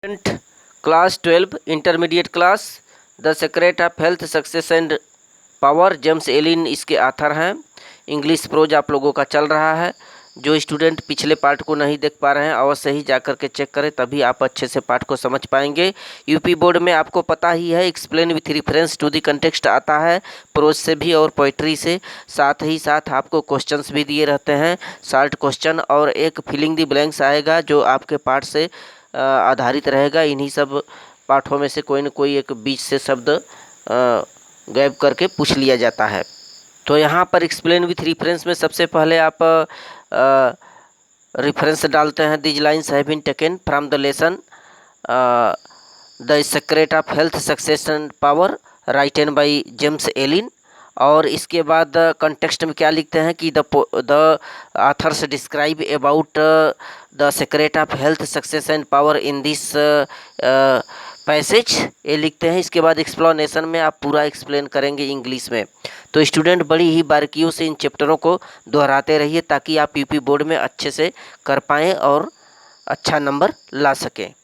Student class 12 intermediate class the secret of health success and power, James Allen इसके author हैं। English prose आप लोगों का चल रहा है। जो स्टूडेंट पिछले पार्ट को नहीं देख पा रहे हैं अवश्य ही जाकर के चेक करें, तभी आप अच्छे से पार्ट को समझ पाएंगे। यूपी बोर्ड में आपको पता ही है explain with reference to the context आता है, प्रोज से भी और पोइट्री से। साथ ही साथ आपको क्वेश्चंस भी दिए रहते हैं, शॉर्ट क्वेश्चन और एक फिलिंग द ब्लैंक्स आएगा जो आपके पार्ट से आधारित रहेगा। इन्हीं सब पाठों में से कोई न कोई एक बीच से शब्द गैप करके पूछ लिया जाता है। तो यहाँ पर एक्सप्लेन विथ रेफरेंस में सबसे पहले आप रेफरेंस डालते हैं। These lines have been taken from the lesson the secret of health success and power written by James Allen. और इसके बाद कंटेक्स्ट में क्या लिखते हैं कि the authors describe about the secret of health success and power in this passage, ये लिखते हैं। इसके बाद एक्सप्लेनेशन में आप पूरा एक्सप्लेन करेंगे इंग्लिश में। तो स्टूडेंट बड़ी ही बारीकियों से इन चैप्टरों को दोहराते रहिए ताकि आप यूपी बोर्ड में अच्छे से कर पाएँ और अच्छा नंबर ला सकें।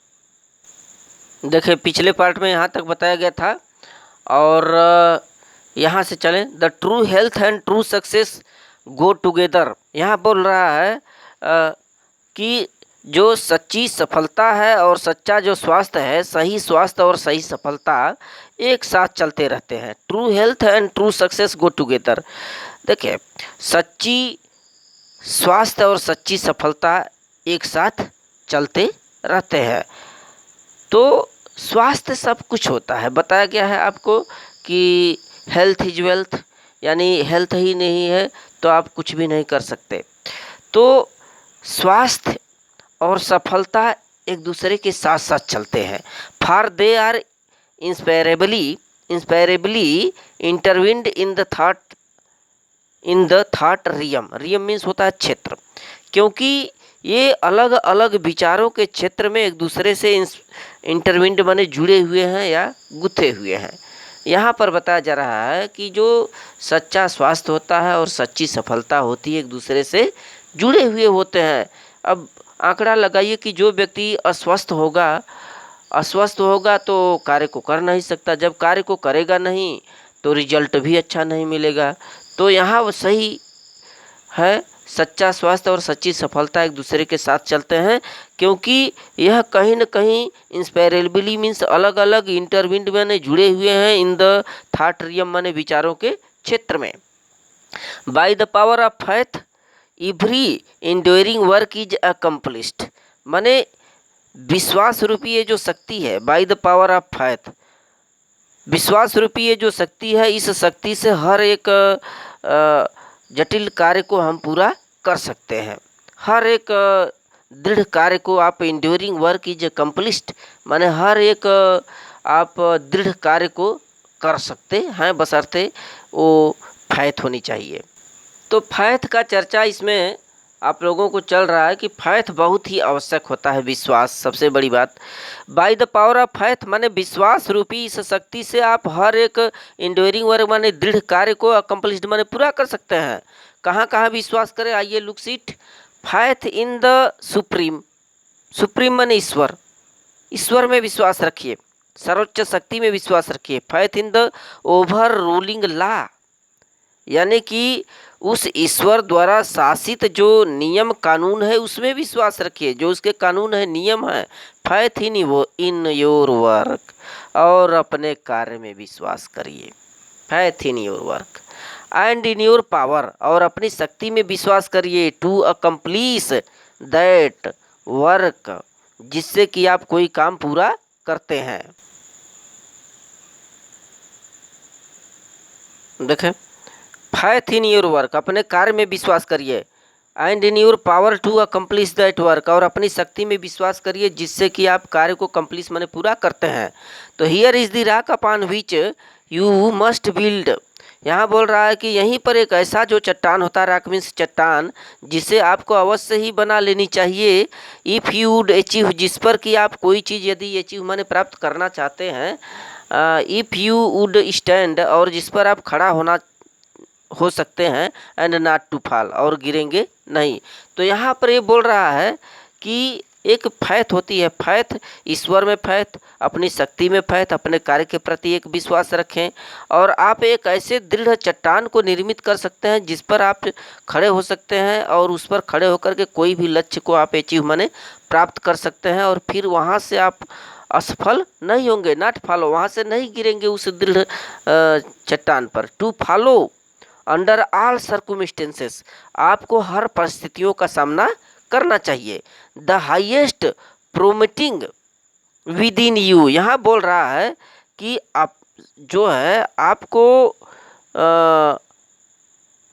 देखिए पिछले पार्ट में यहाँ तक बताया गया था और यहाँ से चलें। The true health and true success go together. यहाँ बोल रहा है कि जो सच्ची सफलता है और सच्चा जो स्वास्थ्य है, सही स्वास्थ्य और सही सफलता एक साथ चलते रहते हैं। True health and true success go together. देखिए सच्ची स्वास्थ्य और सच्ची सफलता एक साथ चलते रहते हैं। तो स्वास्थ्य सब कुछ होता है, बताया गया है आपको कि हेल्थ इज वेल्थ, यानी हेल्थ ही नहीं है तो आप कुछ भी नहीं कर सकते। तो स्वास्थ्य और सफलता एक दूसरे के साथ साथ चलते हैं। For they are inseparably intertwined in the thought realm. Realm means होता है क्षेत्र, क्योंकि ये अलग अलग विचारों के क्षेत्र में एक दूसरे से इंटरविंड माने जुड़े हुए हैं या गुथे हुए हैं। यहाँ पर बताया जा रहा है कि जो सच्चा स्वास्थ्य होता है और सच्ची सफलता होती है एक दूसरे से जुड़े हुए होते हैं। अब आंकड़ा लगाइए कि जो व्यक्ति अस्वस्थ होगा तो कार्य को कर नहीं सकता, जब कार्य को करेगा नहीं तो रिजल्ट भी अच्छा नहीं मिलेगा। तो यहाँ वो सही है, सच्चा स्वास्थ्य और सच्ची सफलता एक दूसरे के साथ चलते हैं, क्योंकि यह कहीं न कहीं इंस्पायरेबली मीन्स अलग अलग इंटरविंड में जुड़े हुए हैं इन द थॉट रियम माने विचारों के क्षेत्र में। By the power of faith every enduring work is accomplished, माने विश्वास रूपी ये जो शक्ति है, by the power of faith, विश्वास रूपी ये जो शक्ति है, इस शक्ति से हर एक जटिल कार्य को हम पूरा कर सकते हैं। हर एक दृढ़ कार्य को आप इंड्योरिंग वर्क इज अकम्प्लिश्ड माने हर एक आप दृढ़ कार्य को कर सकते हैं, बशर्ते वो फैथ होनी चाहिए। तो फैथ का चर्चा इसमें आप लोगों को चल रहा है कि फैथ बहुत ही आवश्यक होता है, विश्वास सबसे बड़ी बात। By the power of faith माने विश्वास रूपी इस शक्ति से आप हर एक इंड्योरिंग वर्क माने दृढ़ कार्य को अकम्प्लिश्ड माने पूरा कर सकते हैं। कहाँ कहाँ विश्वास करें, आइए look seat. Faith in the supreme, supreme माने ईश्वर, ईश्वर में विश्वास रखिए, सर्वोच्च शक्ति में विश्वास रखिए। Faith in the over ruling law, यानी कि उस ईश्वर द्वारा शासित जो नियम कानून है उसमें विश्वास रखिए, जो उसके कानून है नियम है। फैथ इन योर वर्क, और अपने कार्य में विश्वास करिए। Faith in your work and in your power, और अपनी शक्ति में विश्वास करिए। टू अकम्प्लिश दैट वर्क, जिससे कि आप कोई काम पूरा करते हैं। देखें, फैथ इन योर वर्क, अपने कार्य में विश्वास करिए। And in your power to accomplish that work, और अपनी शक्ति में विश्वास करिए जिससे कि आप कार्य को कंप्लीट माने पूरा करते हैं। तो here is the rock upon which you must build, यहाँ बोल रहा है कि यहीं पर एक ऐसा जो चट्टान होता है, रॉक मीन्स चट्टान, जिसे आपको अवश्य ही बना लेनी चाहिए। इफ़ यू वुड अचीव, जिस पर कि आप कोई चीज़ यदि अचीव माने प्राप्त करना चाहते हैं। इफ़ यू वुड स्टैंड, और जिस पर आप खड़ा हो सकते हैं। एंड नॉट टू फॉल, और गिरेंगे नहीं। तो यहाँ पर ये बोल रहा है कि एक फैथ होती है, फैथ ईश्वर में फैथ, अपनी शक्ति में फैथ, अपने कार्य के प्रति एक विश्वास रखें और आप एक ऐसे दृढ़ चट्टान को निर्मित कर सकते हैं जिस पर आप खड़े हो सकते हैं और उस पर खड़े होकर के कोई भी लक्ष्य को आप अचीव माने प्राप्त कर सकते हैं और फिर वहाँ से आप असफल नहीं होंगे, नॉट फॉलो, वहाँ से नहीं गिरेंगे उस दृढ़ चट्टान पर। To follow under all circumstances, आपको हर परिस्थितियों का सामना करना चाहिए। The highest prompting within you, यहाँ बोल रहा है कि आप जो है आपको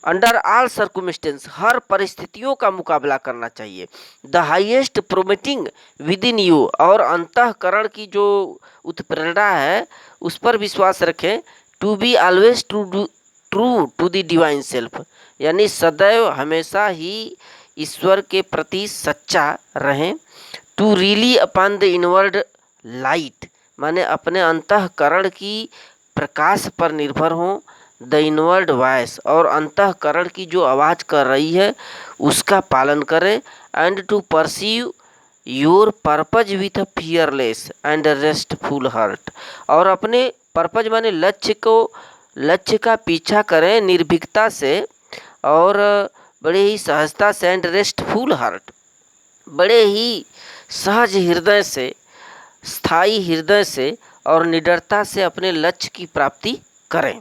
अंडर ऑल सर्कुमिस्टेंस, हर परिस्थितियों का मुकाबला करना चाहिए। The highest prompting within you, और अंतःकरण की जो उत्प्रेरणा है उस पर विश्वास रखें। To be always true to the divine self, यानी सदैव हमेशा ही ईश्वर के प्रति सच्चा रहें। To rely upon the inward light, माने अपने अंतःकरण की प्रकाश पर निर्भर हों। द इनवर्ड वॉइस, और अंतःकरण की जो आवाज़ कर रही है उसका पालन करें। And to perceive your purpose with a fearless and restful heart, और अपने पर्पज माने लक्ष्य का पीछा करें निर्भीकता से और बड़े ही सहजता से। एंड रेस्टफुल हार्ट, बड़े ही सहज हृदय से, स्थायी हृदय से और निडरता से अपने लक्ष्य की प्राप्ति करें।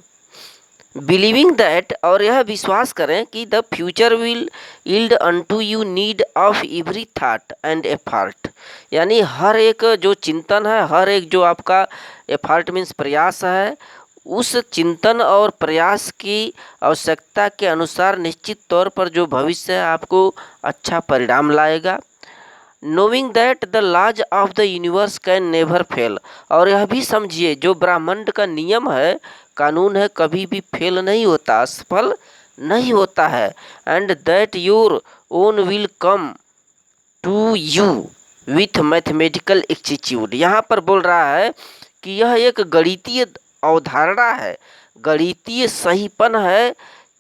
बिलीविंग दैट, और यह विश्वास करें कि the future will yield unto you need of every thought and effort, यानी हर एक जो चिंतन है, हर एक जो आपका एफर्ट मीन्स प्रयास है, उस चिंतन और प्रयास की आवश्यकता के अनुसार निश्चित तौर पर जो भविष्य है आपको अच्छा परिणाम लाएगा। Knowing that the laws of the universe can never fail, और यह भी समझिए जो ब्रह्मांड का नियम है, कानून है, कभी भी फेल नहीं होता, असफल नहीं होता है। And that your own will come to you with mathematical exactitude, यहाँ पर बोल रहा है कि यह एक गणितीय अवधारणा है, गणितीय सहीपन है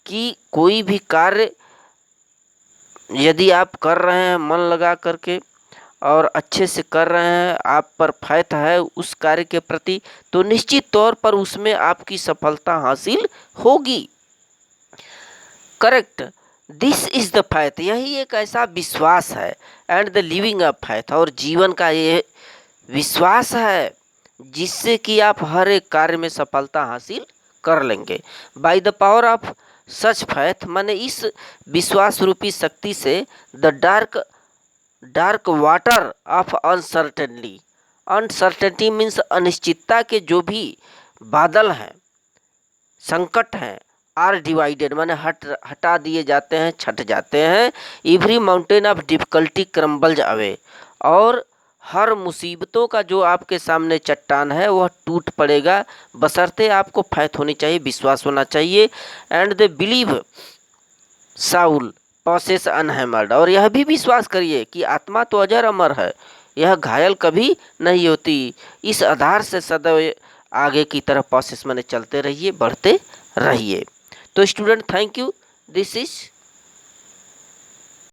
कि कोई भी कार्य यदि आप कर रहे हैं मन लगा करके और अच्छे से कर रहे हैं, आप पर फैथ है उस कार्य के प्रति, तो निश्चित तौर पर उसमें आपकी सफलता हासिल होगी। Correct, this is the faith, यही एक ऐसा विश्वास है। And the living of faith, और जीवन का ये विश्वास है जिससे कि आप हर एक कार्य में सफलता हासिल कर लेंगे। By the power of such faith, माने इस विश्वास रूपी शक्ति से the dark water of uncertainty means अनिश्चितता के जो भी बादल हैं, संकट हैं, आर डिवाइडेड माने हटा दिए जाते हैं, छट जाते हैं। Every mountain of difficulty crumbles away, और हर मुसीबतों का जो आपके सामने चट्टान है वह टूट पड़ेगा, बशर्ते आपको फैथ होनी चाहिए, विश्वास होना चाहिए। And they believe soul possess unhampered, और यह भी विश्वास करिए कि आत्मा तो अजर अमर है, यह घायल कभी नहीं होती। इस आधार से सदैव आगे की तरफ पॉसेस माने चलते रहिए, बढ़ते रहिए। तो student thank you, this is